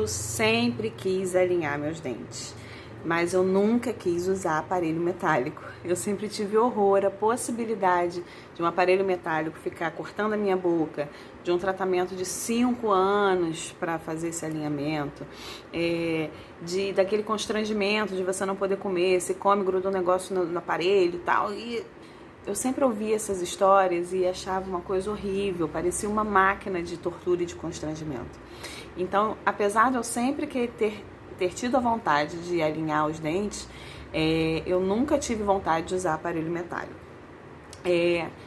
eu sempre quis alinhar meus dentes, mas eu nunca quis usar aparelho metálico. Eu sempre tive horror à possibilidade de um aparelho metálico ficar cortando a minha boca, de um tratamento de 5 anos para fazer esse alinhamento, daquele constrangimento de você não poder comer, se come, gruda um negócio no aparelho e tal. E eu sempre ouvia essas histórias e achava uma coisa horrível, parecia uma máquina de tortura e de constrangimento. Então, apesar de eu sempre ter tido a vontade de alinhar os dentes, eu nunca tive vontade de usar aparelho metálico.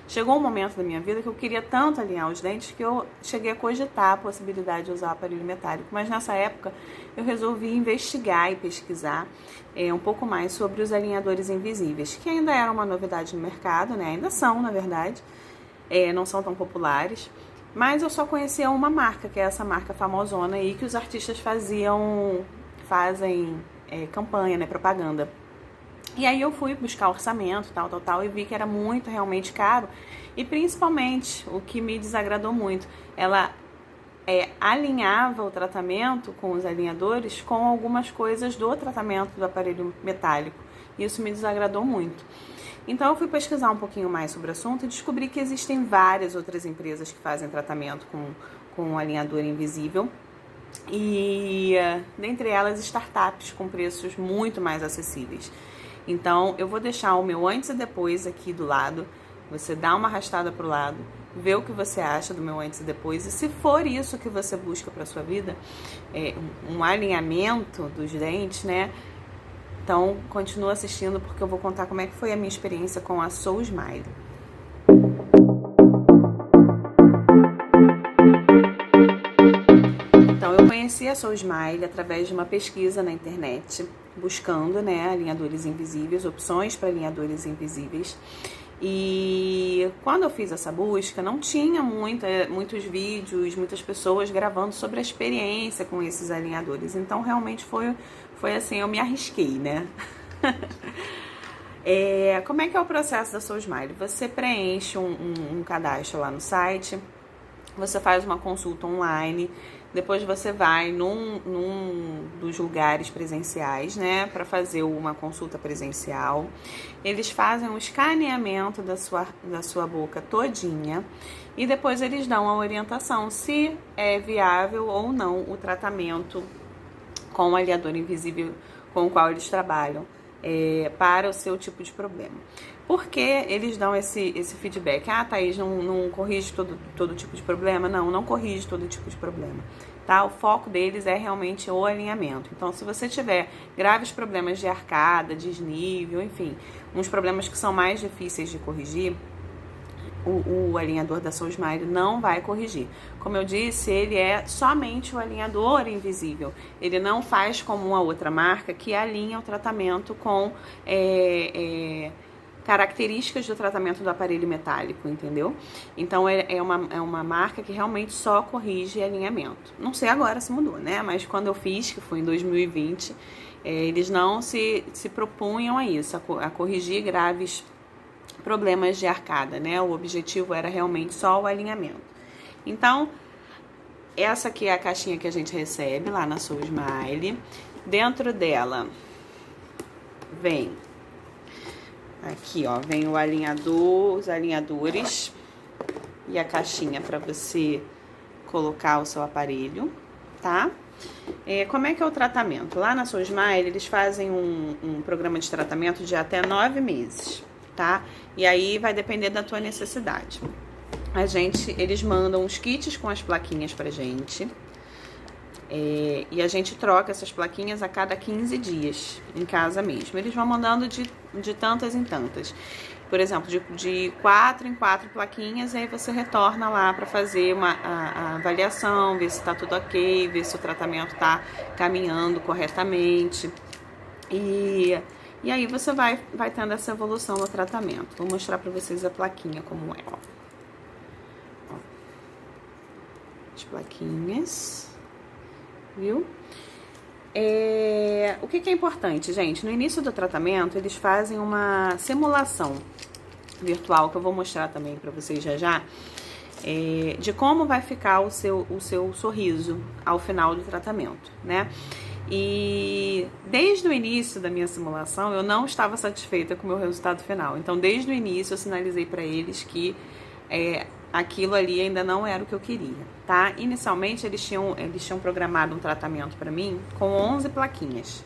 Chegou um momento da minha vida que eu queria tanto alinhar os dentes que eu cheguei a cogitar a possibilidade de usar aparelho metálico, mas nessa época eu resolvi investigar e pesquisar um pouco mais sobre os alinhadores invisíveis, que ainda eram uma novidade no mercado, né? Ainda são, na verdade, não são tão populares, mas eu só conhecia uma marca, que é essa marca famosona aí, que os artistas fazem campanha, né, propaganda. E aí eu fui buscar orçamento, tal, e vi que era muito, realmente caro. E principalmente, o que me desagradou muito, ela alinhava o tratamento com os alinhadores com algumas coisas do tratamento do aparelho metálico. Isso me desagradou muito. Então eu fui pesquisar um pouquinho mais sobre o assunto e descobri que existem várias outras empresas que fazem tratamento com alinhador invisível. E dentre elas startups com preços muito mais acessíveis. Então eu vou deixar o meu antes e depois aqui do lado, você dá uma arrastada pro lado, vê o que você acha do meu antes e depois, e se for isso que você busca para sua vida, um alinhamento dos dentes, né? Então continua assistindo, porque eu vou contar como é que foi a minha experiência com a Soul Smile. Conheci a Soul Smile através de uma pesquisa na internet, buscando, né, alinhadores invisíveis, opções para alinhadores invisíveis. E quando eu fiz essa busca, não tinha muitos vídeos, muitas pessoas gravando sobre a experiência com esses alinhadores. Então, realmente foi assim, eu me arrisquei, né? Como é que é o processo da Soul Smile? Você preenche um cadastro lá no site, você faz uma consulta online, depois você vai num dos lugares presenciais, né, para fazer uma consulta presencial. Eles fazem um escaneamento da sua boca todinha e depois eles dão a orientação se é viável ou não o tratamento com o alinhador invisível com o qual eles trabalham para o seu tipo de problema. Porque eles dão esse feedback? Thaís, não corrige todo tipo de problema? Não corrige todo tipo de problema, tá? O foco deles é realmente o alinhamento. Então, se você tiver graves problemas de arcada, desnível, enfim, uns problemas que são mais difíceis de corrigir, o alinhador da Soul Smile não vai corrigir. Como eu disse, ele é somente o alinhador invisível. Ele não faz como uma outra marca que alinha o tratamento com características do tratamento do aparelho metálico, entendeu? Então é uma marca que realmente só corrige alinhamento. Não sei agora se mudou, né? Mas quando eu fiz, que foi em 2020, eles não se propunham a isso, a corrigir graves problemas de arcada, né? O objetivo era realmente só o alinhamento. Então, essa aqui é a caixinha que a gente recebe lá na Soul Smile. Dentro dela vem aqui, ó, vem o alinhador, os alinhadores e a caixinha para você colocar o seu aparelho, tá? Como é que é o tratamento? Lá na Soul Smile, eles fazem um programa de tratamento de até 9 meses, tá? E aí vai depender da tua necessidade. Eles mandam os kits com as plaquinhas pra gente. E a gente troca essas plaquinhas a cada 15 dias, em casa mesmo. Eles vão mandando de tantas em tantas. Por exemplo, de 4 em 4 plaquinhas, aí você retorna lá para fazer a avaliação, ver se tá tudo ok, ver se o tratamento tá caminhando corretamente. E aí você vai tendo essa evolução no tratamento. Vou mostrar para vocês a plaquinha como é, ó. As plaquinhas, viu? O que é importante, gente? No início do tratamento, eles fazem uma simulação virtual, que eu vou mostrar também para vocês já. de como vai ficar o seu sorriso ao final do tratamento, né? E desde o início da minha simulação, eu não estava satisfeita com o meu resultado final. Então, desde o início, eu sinalizei para eles que aquilo ali ainda não era o que eu queria, tá? Inicialmente, eles tinham programado um tratamento para mim com 11 plaquinhas,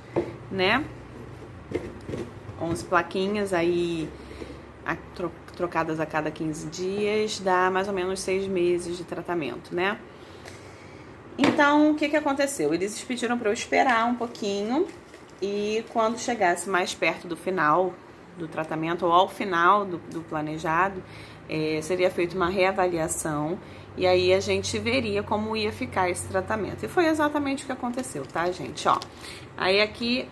né? 11 plaquinhas aí trocadas a cada 15 dias, dá mais ou menos 6 meses de tratamento, né? Então, o que aconteceu? Eles pediram para eu esperar um pouquinho e quando chegasse mais perto do final do tratamento ou ao final do planejado, seria feita uma reavaliação e aí a gente veria como ia ficar esse tratamento. E foi exatamente o que aconteceu, tá, gente? Ó, aí aqui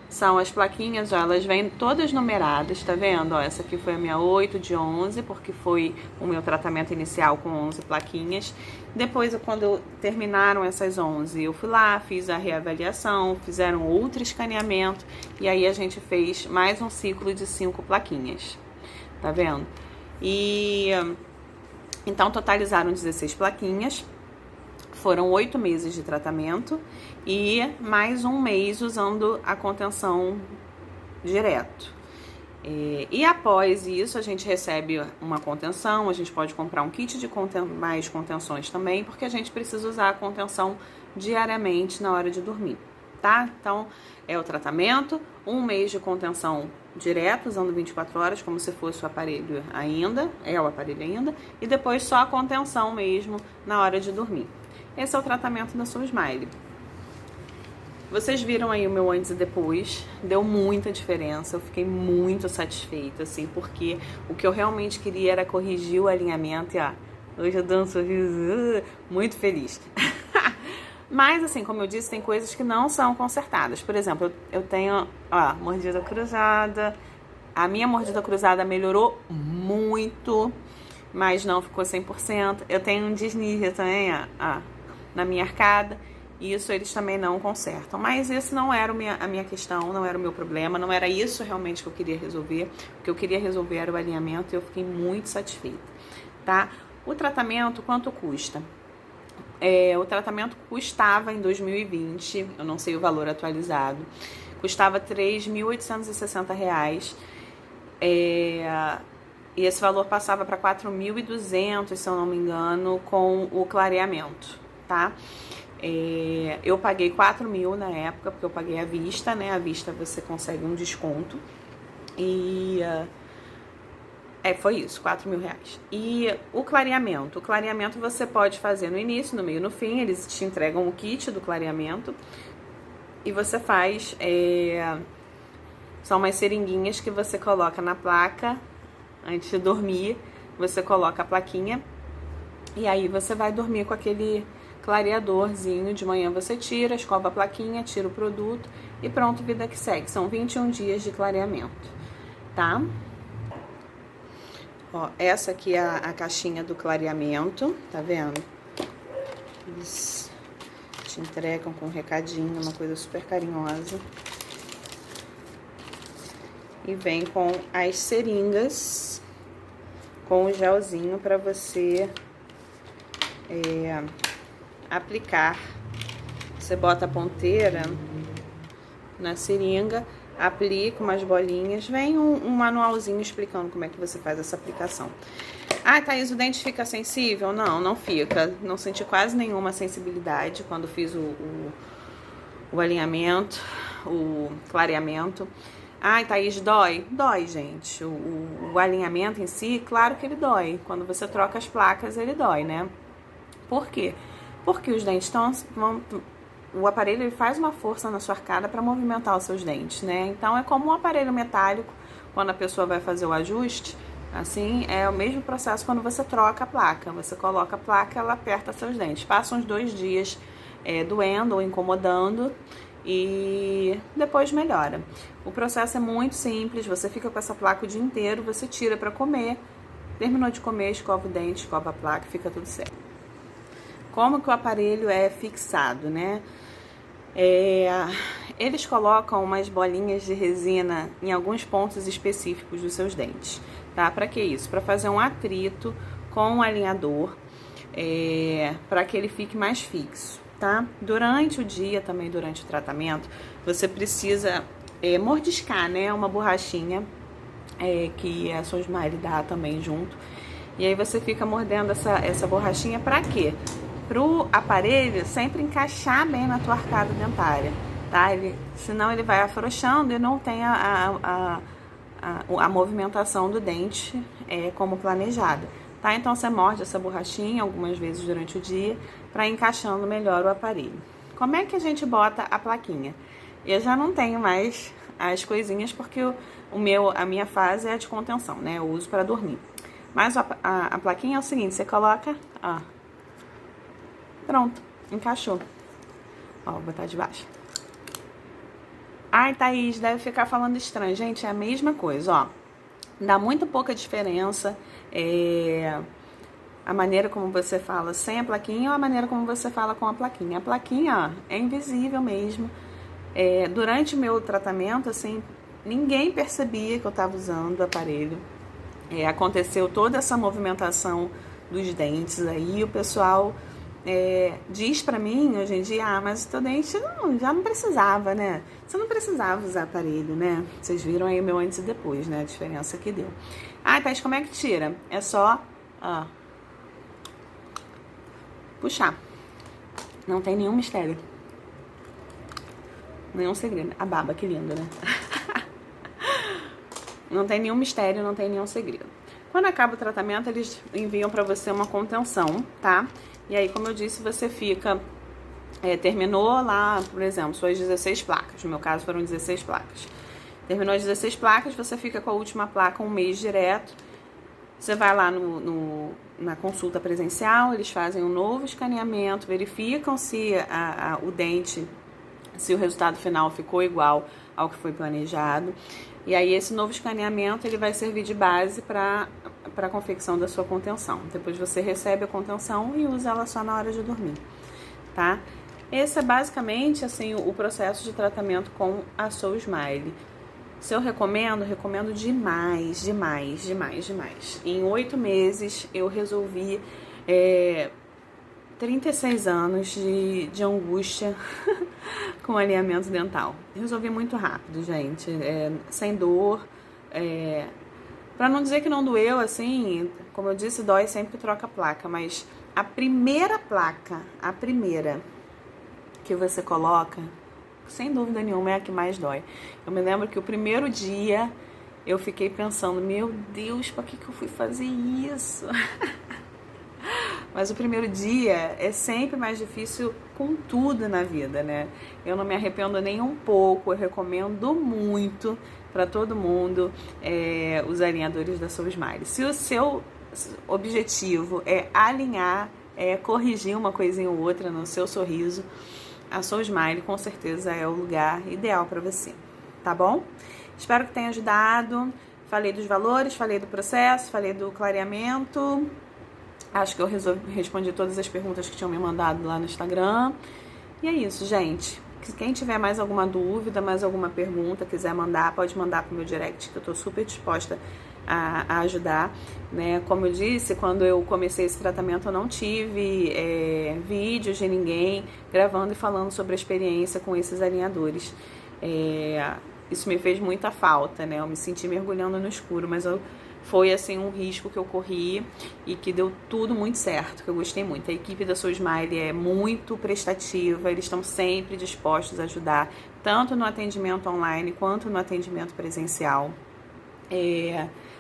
são as plaquinhas, ó, elas vêm todas numeradas, tá vendo? Ó, essa aqui foi a minha 8 de 11, porque foi o meu tratamento inicial com 11 plaquinhas. Depois, quando terminaram essas 11, eu fui lá, fiz a reavaliação, fizeram outro escaneamento, e aí a gente fez mais um ciclo de 5 plaquinhas, tá vendo? E então, totalizaram 16 plaquinhas. Foram 8 meses de tratamento e mais um mês usando a contenção direto. E após isso, a gente recebe uma contenção, a gente pode comprar um kit de mais contenções também, porque a gente precisa usar a contenção diariamente na hora de dormir, tá? Então, é o tratamento, um mês de contenção direto, usando 24 horas, como se fosse o aparelho ainda, o aparelho ainda, e depois só a contenção mesmo na hora de dormir. Esse é o tratamento da Soul Smile. Vocês viram aí o meu antes e depois, deu muita diferença, eu fiquei muito satisfeita, assim, porque o que eu realmente queria era corrigir o alinhamento e, hoje eu dou um sorriso muito feliz. Mas, assim, como eu disse, tem coisas que não são consertadas. Por exemplo, eu tenho, mordida cruzada, a minha mordida cruzada melhorou muito, mas não ficou 100%. Eu tenho um desnível também, na minha arcada, e isso eles também não consertam. Mas isso não era a minha questão, não era o meu problema, não era isso realmente que eu queria resolver. O que eu queria resolver era o alinhamento e eu fiquei muito satisfeita, tá? O tratamento, quanto custa? O tratamento custava em 2020, eu não sei o valor atualizado, custava R$ 3.860. E esse valor passava para 4.200, se eu não me engano, com o clareamento, tá? Eu paguei 4.000 na época, porque eu paguei à vista, né? À vista você consegue um desconto. E foi isso, R$4.000. E o clareamento você pode fazer no início, no meio, no fim. Eles te entregam o kit do clareamento e você faz. São umas seringuinhas que você coloca na placa antes de dormir. Você coloca a plaquinha e aí você vai dormir com aquele clareadorzinho. De manhã você tira, escova a plaquinha, tira o produto e pronto, vida que segue. São 21 dias de clareamento, tá? Ó, essa aqui é a caixinha do clareamento, tá vendo? Eles te entregam com um recadinho, uma coisa super carinhosa. E vem com as seringas, com o gelzinho para você aplicar. Você bota a ponteira na seringa, aplica umas bolinhas, vem um manualzinho explicando como é que você faz essa aplicação. Thaís, o dente fica sensível? Não, não fica. Não senti quase nenhuma sensibilidade quando fiz o alinhamento, o clareamento. Thaís, dói? Dói, gente. O alinhamento em si, claro que ele dói. Quando você troca as placas, ele dói, né? Por quê? Porque os dentes o aparelho ele faz uma força na sua arcada para movimentar os seus dentes, né? Então, é como um aparelho metálico, quando a pessoa vai fazer o ajuste, assim, é o mesmo processo quando você troca a placa. Você coloca a placa, ela aperta seus dentes. Passa uns 2 dias doendo ou incomodando e depois melhora. O processo é muito simples, você fica com essa placa o dia inteiro, você tira para comer, terminou de comer, escova o dente, escova a placa, fica tudo certo. Como que o aparelho é fixado, né? Eles colocam umas bolinhas de resina em alguns pontos específicos dos seus dentes, tá? Para que isso? Para fazer um atrito com o alinhador para que ele fique mais fixo, tá? Durante o dia, também durante o tratamento, você precisa mordiscar, né? Uma borrachinha que a Soulsmile dá também junto. E aí você fica mordendo essa borrachinha para quê? Pro aparelho sempre encaixar bem na tua arcada dentária, tá? Senão ele vai afrouxando e não tem a movimentação do dente como planejada, tá? Então você morde essa borrachinha algumas vezes durante o dia para encaixando melhor o aparelho. Como é que a gente bota a plaquinha? Eu já não tenho mais as coisinhas porque a minha fase é a de contenção, né? Eu uso para dormir. Mas a plaquinha é o seguinte, você coloca, ó, pronto, encaixou. Ó, vou botar de baixo. Ai, Thaís, deve ficar falando estranho. Gente, é a mesma coisa, ó. Dá muito pouca diferença a maneira como você fala sem a plaquinha ou a maneira como você fala com a plaquinha. A plaquinha, ó, é invisível mesmo. Durante o meu tratamento, assim, ninguém percebia que eu tava usando o aparelho. Aconteceu toda essa movimentação dos dentes aí, o pessoal diz pra mim hoje em dia, mas o teu dente já não precisava, né? Você não precisava usar aparelho, né? Vocês viram aí o meu antes e depois, né? A diferença que deu. Thaís, como é que tira? É só puxar. Não tem nenhum mistério. Nenhum segredo. A baba, que lindo, né? Não tem nenhum mistério, não tem nenhum segredo. Quando acaba o tratamento, eles enviam pra você uma contenção, tá? E aí, como eu disse, você fica... terminou lá, por exemplo, suas 16 placas. No meu caso, foram 16 placas. Terminou as 16 placas, você fica com a última placa um mês direto. Você vai lá na consulta presencial, eles fazem um novo escaneamento, verificam se o dente, se o resultado final ficou igual ao que foi planejado. E aí esse novo escaneamento ele vai servir de base para a confecção da sua contenção. Depois você recebe a contenção e usa ela só na hora de dormir, tá? Esse é basicamente assim o processo de tratamento com a Soulsmile. Se eu recomendo demais, demais, demais, demais. Em 8 meses eu resolvi 36 anos de angústia com alinhamento dental. Resolvi muito rápido, gente, sem dor. Pra não dizer que não doeu, assim, como eu disse, dói sempre que troca a placa, mas a primeira placa, a primeira que você coloca, sem dúvida nenhuma é a que mais dói. Eu me lembro que o primeiro dia eu fiquei pensando, meu Deus, pra que eu fui fazer isso? Mas o primeiro dia é sempre mais difícil com tudo na vida, né? Eu não me arrependo nem um pouco, eu recomendo muito para todo mundo os alinhadores da Soulsmile. Se o seu objetivo é alinhar, corrigir uma coisinha ou outra no seu sorriso, a Soulsmile com certeza é o lugar ideal para você, tá bom? Espero que tenha ajudado. Falei dos valores, falei do processo, falei do clareamento. Acho que eu respondi todas as perguntas que tinham me mandado lá no Instagram. E é isso, gente. Quem tiver mais alguma dúvida, mais alguma pergunta, quiser mandar, pode mandar pro meu direct, que eu tô super disposta a ajudar, né? Como eu disse, quando eu comecei esse tratamento, eu não tive vídeos de ninguém gravando e falando sobre a experiência com esses alinhadores. Isso me fez muita falta, né? Eu me senti mergulhando no escuro, mas foi assim um risco que eu corri e que deu tudo muito certo, que eu gostei muito. A equipe da Soulsmile é muito prestativa, eles estão sempre dispostos a ajudar, tanto no atendimento online quanto no atendimento presencial.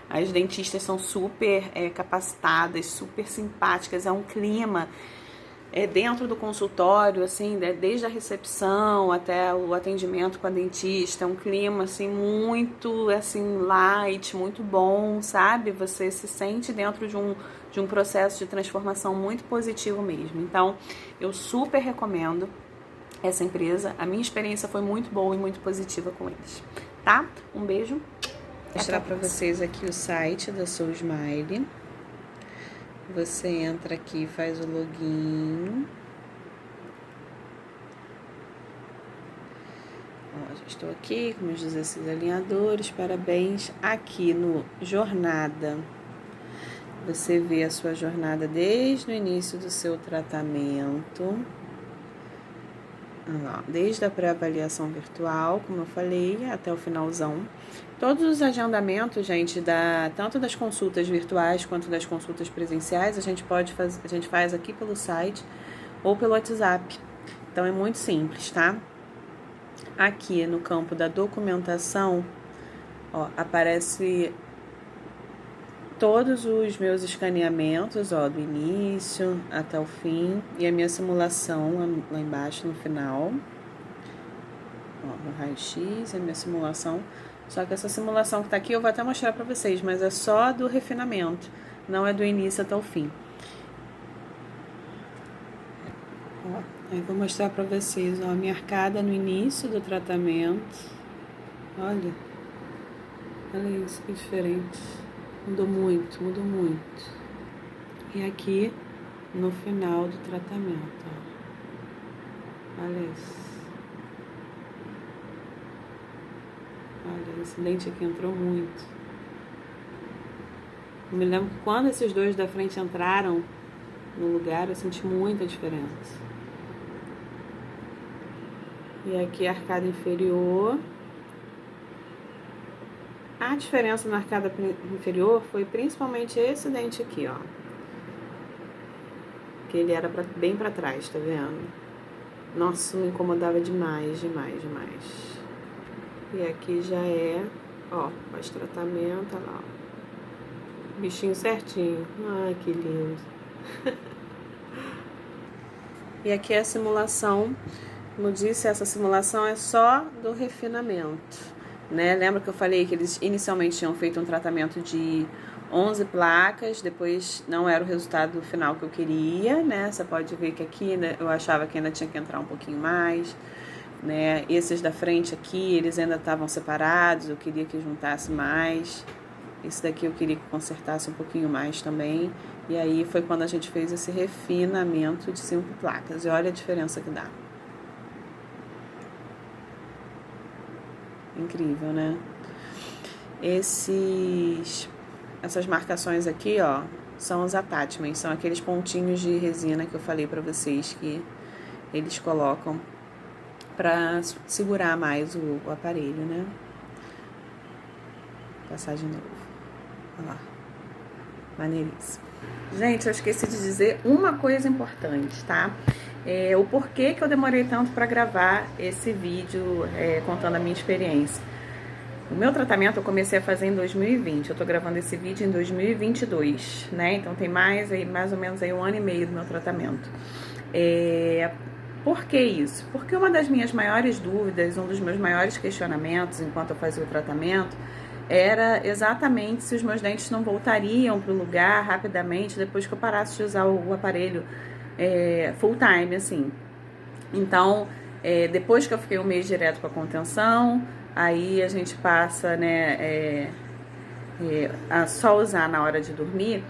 As dentistas são super capacitadas, super simpáticas, é um clima dentro do consultório, assim, desde a recepção até o atendimento com a dentista, um clima, assim, muito, assim, light, muito bom, sabe? Você se sente dentro de um processo de transformação muito positivo mesmo. Então, eu super recomendo essa empresa. A minha experiência foi muito boa e muito positiva com eles, tá? Um beijo. Vou mostrar pra vocês aqui o site da Soulsmile. Você entra aqui, faz o login. Ó, já estou aqui com meus 16 alinhadores. Parabéns. Aqui no Jornada você vê a sua jornada desde o início do seu tratamento. Desde a pré-avaliação virtual, como eu falei, até o finalzão. Todos os agendamentos, gente, tanto das consultas virtuais quanto das consultas presenciais, a gente faz aqui pelo site ou pelo WhatsApp. Então é muito simples, tá? Aqui no campo da documentação, ó, aparece todos os meus escaneamentos, ó, do início até o fim, e a minha simulação lá embaixo no final. Ó, no raio-x, a minha simulação. Só que essa simulação que tá aqui eu vou até mostrar pra vocês, mas é só do refinamento, não é do início até o fim. Ó, aí vou mostrar pra vocês, ó, a minha arcada no início do tratamento. Olha isso, que diferente. Mudou muito, mudou muito. E aqui no final do tratamento, ó. Olha isso. Olha, esse dente aqui entrou muito. Eu me lembro que quando esses dois da frente entraram no lugar, eu senti muita diferença. E aqui a arcada inferior. A diferença na arcada inferior foi principalmente esse dente aqui, ó. Que ele era bem pra trás, tá vendo? Nossa, me incomodava demais, demais, demais. E aqui já é, ó, pós-tratamento, olha lá, ó. Bichinho certinho. Ai, que lindo. E aqui é a simulação. Como eu disse, essa simulação é só do refinamento. Né? Lembra que eu falei que eles inicialmente tinham feito um tratamento de 11 placas, depois não era o resultado final que eu queria, né? Você pode ver que aqui, né, eu achava que ainda tinha que entrar um pouquinho mais, né? Esses da frente aqui, eles ainda estavam separados, eu queria que juntasse mais. Esse daqui eu queria que consertasse um pouquinho mais também. E aí foi quando a gente fez esse refinamento de 5 placas. E olha a diferença que dá. Incrível, né? Essas marcações aqui, ó, são os attachments, são aqueles pontinhos de resina que eu falei pra vocês que eles colocam pra segurar mais o aparelho, né? Vou passar de novo. Olha lá. Maneiríssimo. Gente, eu esqueci de dizer uma coisa importante, tá? O porquê que eu demorei tanto para gravar esse vídeo contando a minha experiência. O meu tratamento eu comecei a fazer em 2020, eu tô gravando esse vídeo em 2022, né? Então tem mais ou menos aí 1 ano e meio do meu tratamento. Por que isso? Porque uma das minhas maiores dúvidas, um dos meus maiores questionamentos enquanto eu fazia o tratamento, era exatamente se os meus dentes não voltariam para o lugar rapidamente depois que eu parasse de usar o aparelho full time, assim. Então, depois que eu fiquei 1 mês direto com a contenção, aí a gente passa, né, a só usar na hora de dormir.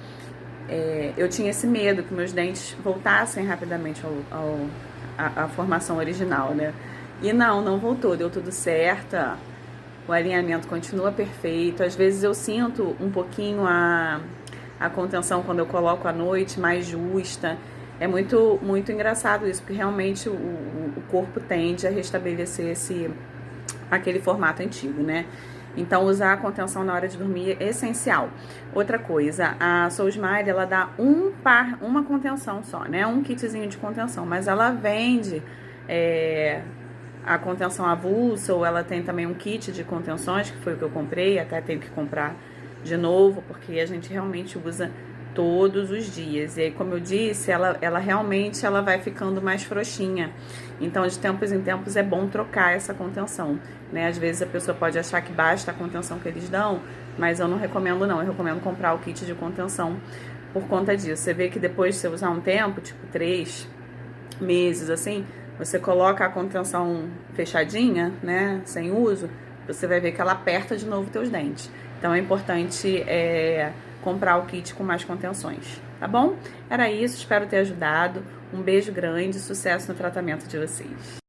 Eu tinha esse medo que meus dentes voltassem rapidamente à formação original, né? E não voltou, deu tudo certo, o alinhamento continua perfeito. Às vezes eu sinto um pouquinho a contenção quando eu coloco à noite, mais justa. É muito, muito engraçado isso, porque realmente o corpo tende a restabelecer aquele formato antigo, né? Então, usar a contenção na hora de dormir é essencial. Outra coisa, a Soulsmile, ela dá uma contenção só, né? Um kitzinho de contenção, mas ela vende a contenção avulsa, ou ela tem também um kit de contenções, que foi o que eu comprei, até tenho que comprar de novo, porque a gente realmente usa todos os dias. E aí, como eu disse, ela realmente vai ficando mais frouxinha. Então, de tempos em tempos, é bom trocar essa contenção, né? Às vezes a pessoa pode achar que basta a contenção que eles dão, mas eu não recomendo não. Eu recomendo comprar o kit de contenção por conta disso. Você vê que depois de você usar um tempo, tipo 3 meses, assim, você coloca a contenção fechadinha, né, sem uso, você vai ver que ela aperta de novo teus dentes. Então, é importante comprar o kit com mais contenções, tá bom? Era isso, espero ter ajudado. Um beijo grande, sucesso no tratamento de vocês.